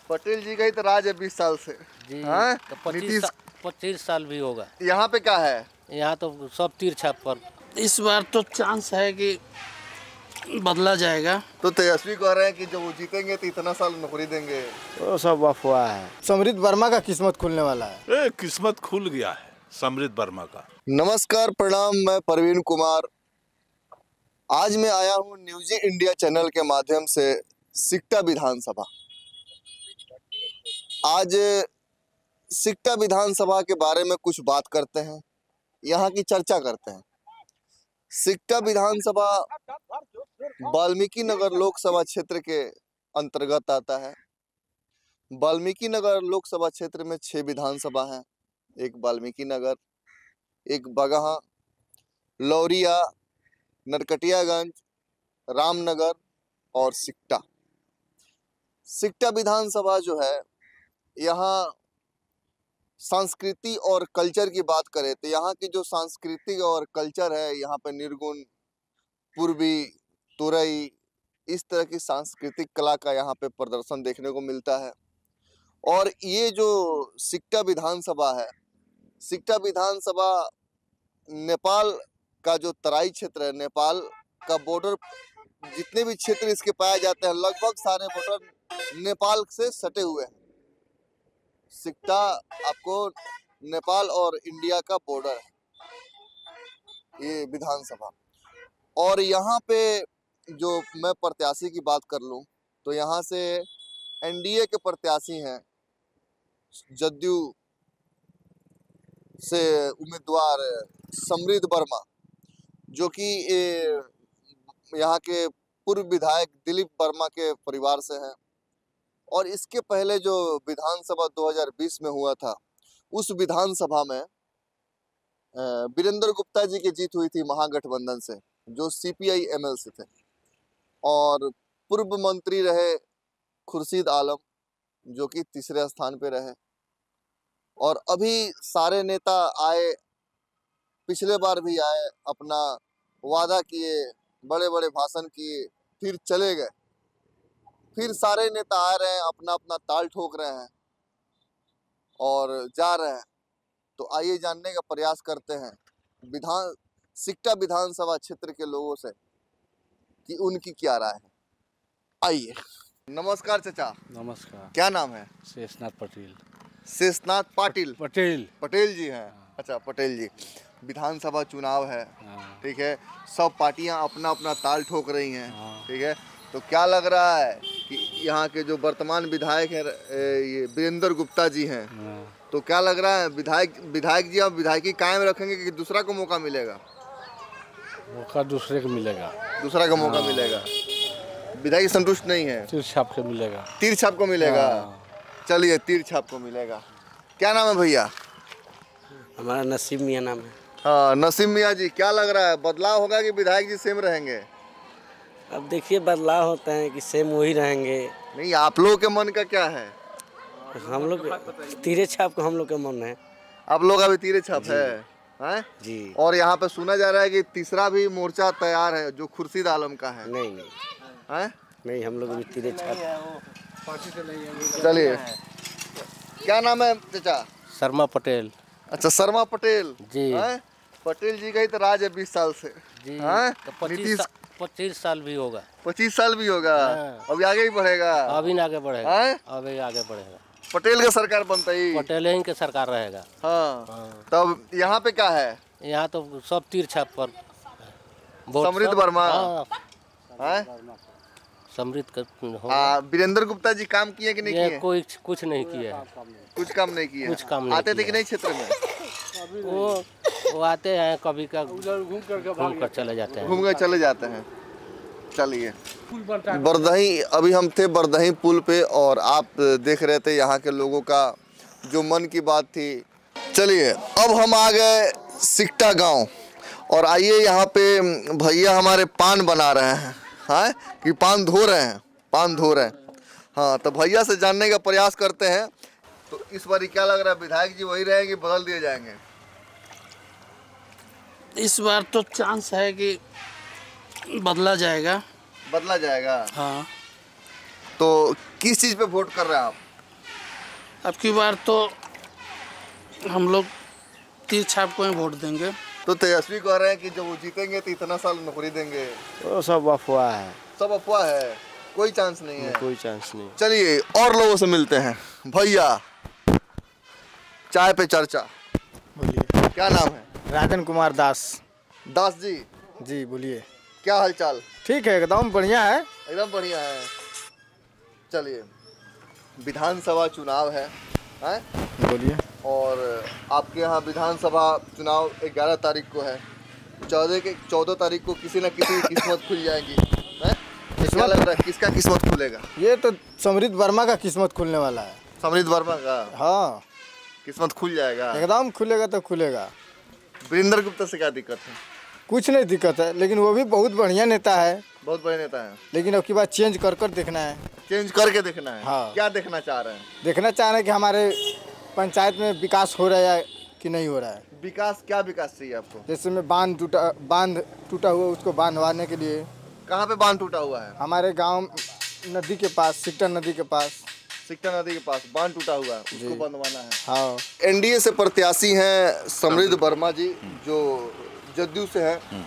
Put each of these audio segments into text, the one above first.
पटेल जी का ही तो राज है 20 साल से जी। हाँ? तो 25 साल भी होगा। यहाँ पे क्या है? यहाँ तो सब तीर छाप पर। इस बार तो चांस है कि बदला जाएगा। तो तेजस्वी कह रहे हैं कि जब वो जीतेंगे तो इतना साल नौकरी देंगे। वो सब अफवाह है। समृद्ध वर्मा का किस्मत खुलने वाला है। किस्मत खुल गया है समृद्ध वर्मा का। नमस्कार, प्रणाम, मैं प्रवीण कुमार। आज मैं आया हूँ न्यूज़ इंडिया चैनल के माध्यम से सिकटा विधानसभा। आज सिकटा विधानसभा के बारे में कुछ बात करते हैं, यहाँ की चर्चा करते हैं। सिकटा विधानसभा वाल्मीकि नगर लोकसभा क्षेत्र के अंतर्गत आता है। वाल्मीकि नगर लोकसभा क्षेत्र में 6 विधानसभा हैं। एक वाल्मीकि नगर, एक बगहा, लौरिया, नरकटियागंज, रामनगर और सिकटा। सिकटा विधानसभा जो है, यहाँ संस्कृति और कल्चर की बात करें तो यहाँ की जो सांस्कृतिक और कल्चर है, यहाँ पे निर्गुण, पूर्वी, तुरई, इस तरह की सांस्कृतिक कला का यहाँ पे प्रदर्शन देखने को मिलता है। और ये जो सिकटा विधानसभा है, सिकटा विधानसभा नेपाल का जो तराई क्षेत्र है, नेपाल का बॉर्डर, जितने भी क्षेत्र इसके पाए जाते हैं लगभग सारे बॉर्डर नेपाल से सटे हुए हैं। सिकटा आपको नेपाल और इंडिया का बॉर्डर है ये विधानसभा। और यहाँ पे जो मैं प्रत्याशी की बात कर लूँ तो यहाँ से एनडीए के प्रत्याशी हैं, जदयू से उम्मीदवार समृद्ध वर्मा, जो कि यहाँ के पूर्व विधायक दिलीप वर्मा के परिवार से हैं। और इसके पहले जो विधानसभा 2020 में हुआ था, उस विधानसभा में वीरेंद्र गुप्ता जी की जीत हुई थी महागठबंधन से, जो सीपीआई एमएल से थे। और पूर्व मंत्री रहे खुर्शीद आलम, जो कि तीसरे स्थान पे रहे। और अभी सारे नेता आए, पिछले बार भी आए, अपना वादा किए, बड़े बड़े भाषण किए, फिर चले गए। फिर सारे नेता आ रहे हैं, अपना अपना ताल ठोक रहे हैं और जा रहे हैं। तो आइए जानने का प्रयास करते हैं सिकटा विधानसभा क्षेत्र के लोगों से कि उनकी क्या राय है। आइए। नमस्कार चाचा। नमस्कार। क्या नाम है? शेषनाथ पटेल। शेषनाथ पाटिल? पटेल जी हैं। अच्छा, पटेल जी। विधानसभा चुनाव है, ठीक है, सब पार्टियां अपना अपना ताल ठोक रही हैं, ठीक है। तो क्या लग रहा है कि यहाँ के जो वर्तमान विधायक हैं, ये वीरेंद्र गुप्ता जी हैं, तो क्या लग रहा है विधायक जी अब विधायकी कायम रखेंगे कि दूसरा को मौका मिलेगा? मौका दूसरे को मिलेगा। दूसरा का मौका मिलेगा। विधायक संतुष्ट नहीं है, तीर छाप को मिलेगा। तीर छाप को मिलेगा। चलिए, तीर छाप को मिलेगा। क्या नाम है भैया? हमारा नसीम मियाँ नाम है। हाँ, नसीम मियाँ जी, क्या लग रहा है, बदलाव होगा कि विधायक जी सेम रहेंगे? अब देखिए, बदलाव होता है कि सेम वही रहेंगे। नहीं, आप लोगों के मन का क्या है? हम लोग तीरे छाप को हम लोग का मन है। आप लोग अभी तीरे छाप है हैं? जी। और यहाँ पे सुना जा रहा है कि तीसरा भी मोर्चा तैयार है, जो खुर्शीद आलम का है। नहीं हैं? नहीं, हम लोग अभी तीरे छाप। चलिए, क्या नाम है चाचा? शर्मा पटेल। अच्छा, शर्मा पटेल जी। पटेल जी का ही तो राज है 20 साल से जी। हैं? तो 25 साल भी होगा। 25 साल भी होगा। अभी आगे ही बढ़ेगा। अभी आगे बढ़ेगा। अभी आगे बढ़ेगा। पटेल का सरकार बनता ही। पटेल ही के सरकार रहेगा। हाँ। तब यहाँ पे क्या है? यहाँ तो सब तीर छाप पर। समृद्ध वर्मा। समृद्ध वीरेंद्र गुप्ता जी काम किए कि नहीं किए? कोई कुछ नहीं किया। कुछ काम नहीं किया। कुछ काम नहीं आते थे कि नहीं क्षेत्र में? वो आते हैं, कभी का घूम कर चले जाते हैं। घूम कर चले जाते हैं। चलिए, बरदही, अभी हम थे बरदही पुल पे और आप देख रहे थे यहाँ के लोगों का जो मन की बात थी। चलिए, अब हम आ गए सिकटा गांव और आइए, यहाँ पे भैया हमारे पान बना रहे हैं। हाँ, कि पान धो रहे हैं। हाँ, तो भैया से जानने का प्रयास करते हैं। तो इस बार क्या लग रहा है, विधायक जी वही रहेंगे, बदल दिए जाएंगे? इस बार तो चांस है कि बदला जाएगा। बदला जाएगा। हाँ। तो किस चीज़ पे वोट कर रहे हैं आप? अब की बार तो हम लोग तीर छाप को ही वोट देंगे। तो तेजस्वी कह रहे हैं कि जब वो जीतेंगे तो इतना साल नौकरी देंगे। वो सब अफवाह है, सब अफवाह है, कोई चांस नहीं है। कोई चांस नहीं। चलिए और लोगों से मिलते हैं। भैया, चाय पे चर्चा, बोलिए। क्या नाम है? राजन कुमार दास। दास जी, जी बोलिए। क्या हालचाल? ठीक है, एकदम बढ़िया है। एकदम बढ़िया है। चलिए, विधानसभा चुनाव है, हैं? बोलिए। और आपके यहाँ विधानसभा चुनाव 11 तारीख को है। 14 तारीख को किसी न किसी की किस्मत खुल जाएगी, हैं? क्या लग रहा है किसका किस्मत खुलेगा? ये तो समृद्ध वर्मा का किस्मत खुलने वाला है। समृद्ध वर्मा का हाँ, किस्मत खुल जाएगा। एकदम खुलेगा तो खुलेगा। वीरेंद्र गुप्ता से क्या दिक्कत है? कुछ नहीं दिक्कत है, लेकिन वो भी बहुत बढ़िया नेता है। बहुत बड़े नेता हैं, लेकिन अब की बात चेंज कर कर देखना है। चेंज करके देखना है। हाँ। क्या देखना चाह रहे हैं? देखना चाह रहे हैं कि हमारे पंचायत में विकास हो रहा है कि नहीं हो रहा है। विकास, क्या विकास चाहिए आपको? जैसे में बांध टूटा हुआ, उसको बांधवाने के लिए। कहाँ पे बांध टूटा हुआ है? हमारे गांव नदी के पास, सिकटा नदी के पास। सिकटा नदी के पास बांध टूटा हुआ है, उसको बंधवाना है। हाँ। एनडीए से प्रत्याशी हैं समृद्ध वर्मा जी, जो जदयू से हैं,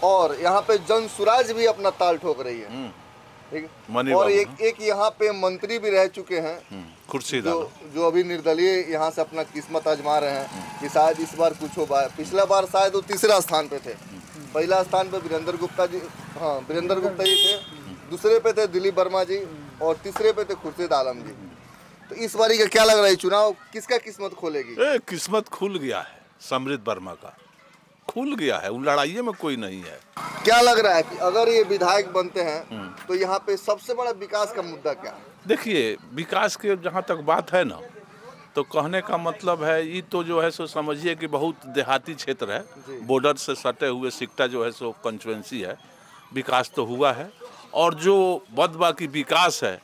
और यहाँ पे जन सुराज भी अपना ताल ठोक रही है, ठीक है? और एक यहाँ पे मंत्री भी रह चुके हैं, खुर्शीद जो अभी निर्दलीय यहाँ से अपना किस्मत आजमा रहे हैं कि शायद इस बार कुछ हो पाए। पिछला बार शायद वो तीसरा स्थान पे थे, पहला स्थान पे वीरेंद्र गुप्ता जी, हाँ वीरेंद्र गुप्ता जी थे, दूसरे पे थे दिलीप वर्मा जी, और तीसरे पे थे खुर्शीद आलम जी। तो इस बारी का क्या लग रहा है, चुनाव किसका किस्मत खोलेगी? किस्मत खुल गया है, समृद्ध वर्मा का खुल गया है, उन लड़ाई में कोई नहीं है। क्या लग रहा है कि अगर ये विधायक बनते हैं तो यहाँ पे सबसे बड़ा विकास का मुद्दा क्या है? देखिए, विकास के जहाँ तक बात है ना, तो कहने का मतलब है ये तो जो है सो समझिए कि बहुत देहाती क्षेत्र है, बॉर्डर से सटे हुए सिकटा जो है सो कंस्टिट्यूएंसी है। विकास तो हुआ है, और जो बदबाकी विकास है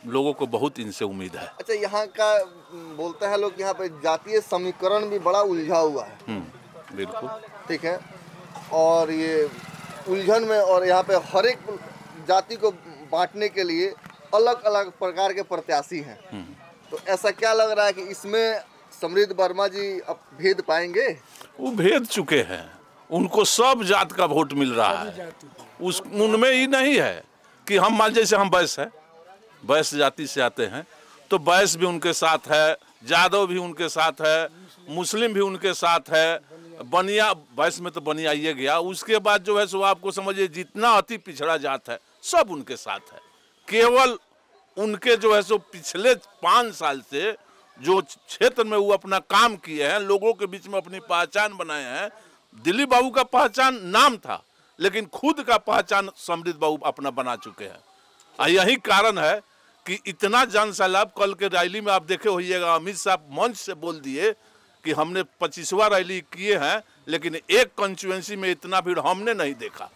लोगों को बहुत इनसे उम्मीद है। अच्छा, यहाँ का बोलते हैं लोग, यहाँ पे जातीय समीकरण भी बड़ा उलझा हुआ है। बिल्कुल ठीक है, और ये उलझन में, और यहाँ पे हर एक जाति को बांटने के लिए अलग अलग प्रकार के प्रत्याशी हैं। तो ऐसा क्या लग रहा है कि इसमें समृद्ध वर्मा जी अब भेद पाएंगे? वो भेद चुके हैं, उनको सब जात का वोट मिल रहा है। उस उनमें ही नहीं है कि हम मान, जैसे हम बैस है, बैस जाति से आते हैं, तो बैस भी उनके साथ है, यादव भी उनके साथ है, मुस्लिम भी उनके साथ है, बनिया, बैस में तो बनिया ये गया। उसके बाद जो है सो आपको समझिए जितना अति पिछड़ा जात है सब उनके साथ है। केवल उनके जो है सो पिछले 5 साल से जो क्षेत्र में वो अपना काम किए हैं, लोगों के बीच में अपनी पहचान बनाए हैं। दिलीप बाबू का पहचान नाम था, लेकिन खुद का पहचान समृद्ध बाबू अपना बना चुके हैं। यही कारण है कि इतना जन सैलाब, कल के रैली में आप देखे होइएगा, अमित शाह मंच से बोल दिए कि हमने 25वां रैली किए हैं, लेकिन एक कंस्टिट्यूएंसी में इतना भीड़ हमने नहीं देखा।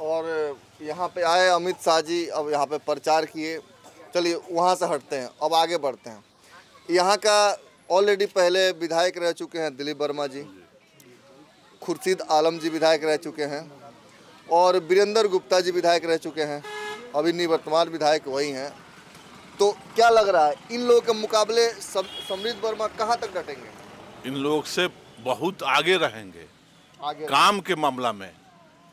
और यहाँ पे आए अमित शाह जी, अब यहाँ पे प्रचार किए। चलिए वहाँ से हटते हैं, अब आगे बढ़ते हैं। यहाँ का ऑलरेडी पहले विधायक रह चुके हैं दिलीप वर्मा जी, खुर्शीद आलम जी विधायक रह चुके हैं, और वीरेंद्र गुप्ता जी विधायक रह चुके हैं, अभी निवर्तमान विधायक वही हैं। तो क्या लग रहा है, इन लोगों के मुकाबले समृद्ध वर्मा कहाँ तक डटेंगे? इन लोग से बहुत आगे रहेंगे आगे काम के मामला में।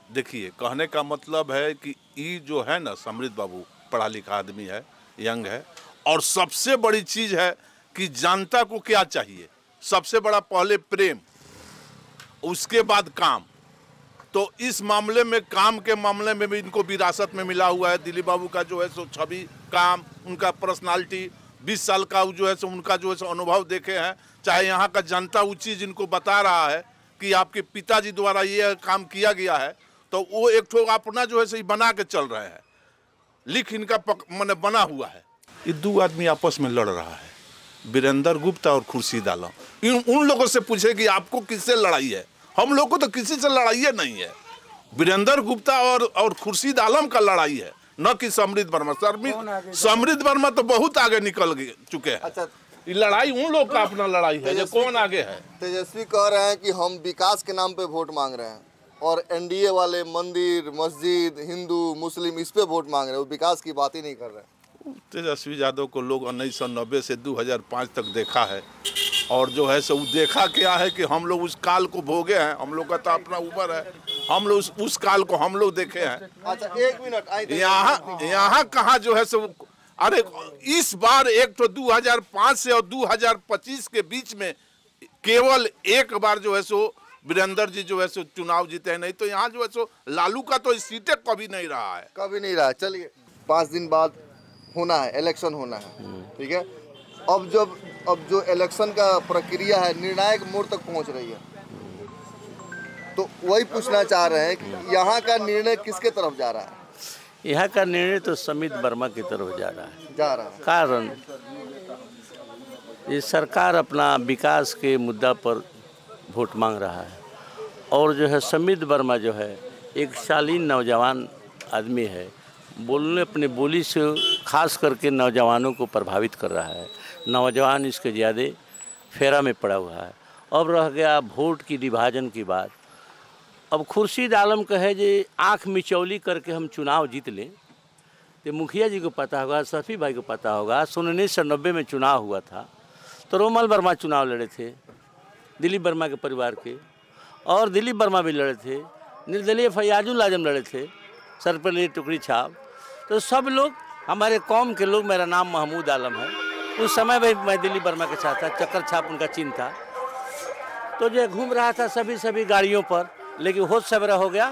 देखिए, कहने का मतलब है कि ये जो है ना, समृद्ध बाबू पढ़ा लिखा आदमी है, यंग है, और सबसे बड़ी चीज़ है कि जनता को क्या चाहिए। सबसे बड़ा पहले प्रेम, उसके बाद काम। तो इस मामले में, काम के मामले में भी इनको विरासत में मिला हुआ है। दिलीप बाबू का जो है सो छवि, काम, उनका पर्सनालिटी, 20 साल का जो है सो उनका जो है सो अनुभव देखे हैं। चाहे यहाँ का जनता वो चीज़ इनको बता रहा है कि आपके पिताजी द्वारा ये काम किया गया है, तो वो एक ठो अपना जो है सही बना के चल रहे हैं। लिख इनका मैंने बना हुआ है। ये 2 आदमी आपस में लड़ रहा है, वीरेंद्र गुप्ता और खुर्शीद आलम। उन लोगों से पूछे कि आपको किससे लड़ाई है? हम लोग को तो किसी से लड़ाई नहीं है। वीरेंद्र गुप्ता और खुर्शीद आलम का लड़ाई है, न कि समृद्ध वर्मा। समृद्ध वर्मा तो बहुत आगे निकल चुके हैं। अच्छा, ये लड़ाई उन लोग का अपना लड़ाई है, जो कौन आगे है। तेजस्वी कह रहे हैं कि हम विकास के नाम पे वोट मांग रहे हैं, और एनडीए वाले मंदिर, मस्जिद, हिंदू, मुस्लिम, इस पे वोट मांग रहे हैं, वो विकास की बात ही नहीं कर रहे हैं। तेजस्वी यादव को लोग 1990 से 2005 तक देखा है, और जो है सो देखा क्या है कि हम लोग उस काल को भोगे हैं। हम लोग का तो अपना उम्र है, हम लोग उस काल को हम लोग देखे हैं। अच्छा, एक मिनट, यहाँ कहाँ जो है सो, अरे इस बार एक तो 2005 से और 2025 के बीच में केवल एक बार जो है सो वीरेंद्र जी जो है सो चुनाव जीते हैं, नहीं तो यहाँ जो है सो लालू का तो सीटें कभी नहीं रहा है, कभी नहीं रहा। चलिए, 5 दिन बाद होना है, इलेक्शन होना है, ठीक है। अब जो इलेक्शन का प्रक्रिया है निर्णायक मोड़ तक पहुंच रही है, तो वही पूछना चाह रहे हैं कि यहाँ का निर्णय किसके तरफ जा रहा है? यहाँ का निर्णय तो समित वर्मा की तरफ जा रहा है। कारण ये सरकार अपना विकास के मुद्दा पर वोट मांग रहा है, और जो है समित वर्मा जो है एक शालीन नौजवान आदमी है, बोलने अपने बोली से खास करके नौजवानों को प्रभावित कर रहा है। नौजवान इसके ज़्यादा फेरा में पड़ा हुआ है। अब रह गया वोट की विभाजन की बात। अब खुर्शीद आलम कहे जे आँख मिचौली करके हम चुनाव जीत लें, तो मुखिया जी को पता होगा, शफी भाई को पता होगा, 1990 में चुनाव हुआ था तो रोमल वर्मा चुनाव लड़े थे, दिलीप वर्मा के परिवार के, और दिलीप वर्मा भी लड़े थे, निर्दलीय फैयाजुल आजम लड़े थे, सर पर लिए टुकड़ी छाप। तो सब लोग हमारे कौम के लोग, मेरा नाम महमूद आलम है, उस समय भी मैं दिलीप वर्मा के साथ था, चक्कर छाप उनका चिन्ह था, तो जो घूम रहा था सभी गाड़ियों पर, लेकिन होश सवेरा हो गया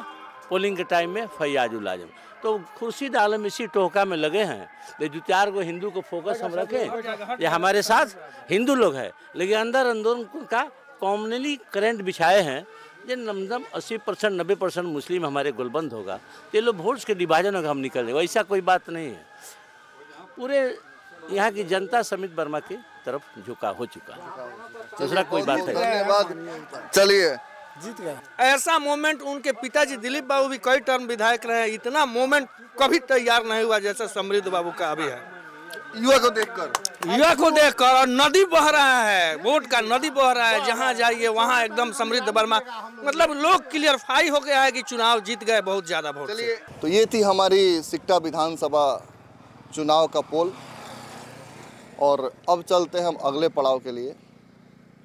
पोलिंग के टाइम में फैयाजुल आजम। तो खुर्शीद आलम इसी टोका में लगे हैं, लेकिन 2-4 को हिंदू को फोकस हम रखें, ये हमारे साथ हिंदू लोग हैं, लेकिन अंदर उनका कॉमनली करंट बिछाए हैं, ये नमदम 80% 90% मुस्लिम हमारे गुलबंद होगा, ये लोग वोट्स के विभाजन होगा, हम निकल जाएगा। ऐसा कोई बात नहीं है। पूरे यहाँ की जनता समित वर्मा की तरफ झुका हो चुका है, दूसरा कोई बात नहीं। धन्यवाद। चलिए, जीत गए। ऐसा मोमेंट उनके पिताजी दिलीप बाबू भी कई टर्म विधायक रहे, इतना मोमेंट कभी तैयार नहीं हुआ जैसा समृद्ध बाबू का अभी है। युवा को देखकर और नदी बह रहा है, वोट का नदी बह रहा है, जहाँ जाइए वहाँ एकदम समृद्ध वर्मा, मतलब लोग क्लियरफाई हो गया है कि चुनाव जीत गए बहुत ज़्यादा वोट से। तो ये थी हमारी सिकटा विधानसभा चुनाव का पोल, और अब चलते हैं हम अगले पड़ाव के लिए,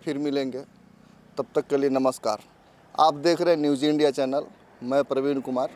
फिर मिलेंगे, तब तक के लिए नमस्कार। आप देख रहे हैं न्यूज़ इंडिया चैनल, मैं प्रवीण कुमार।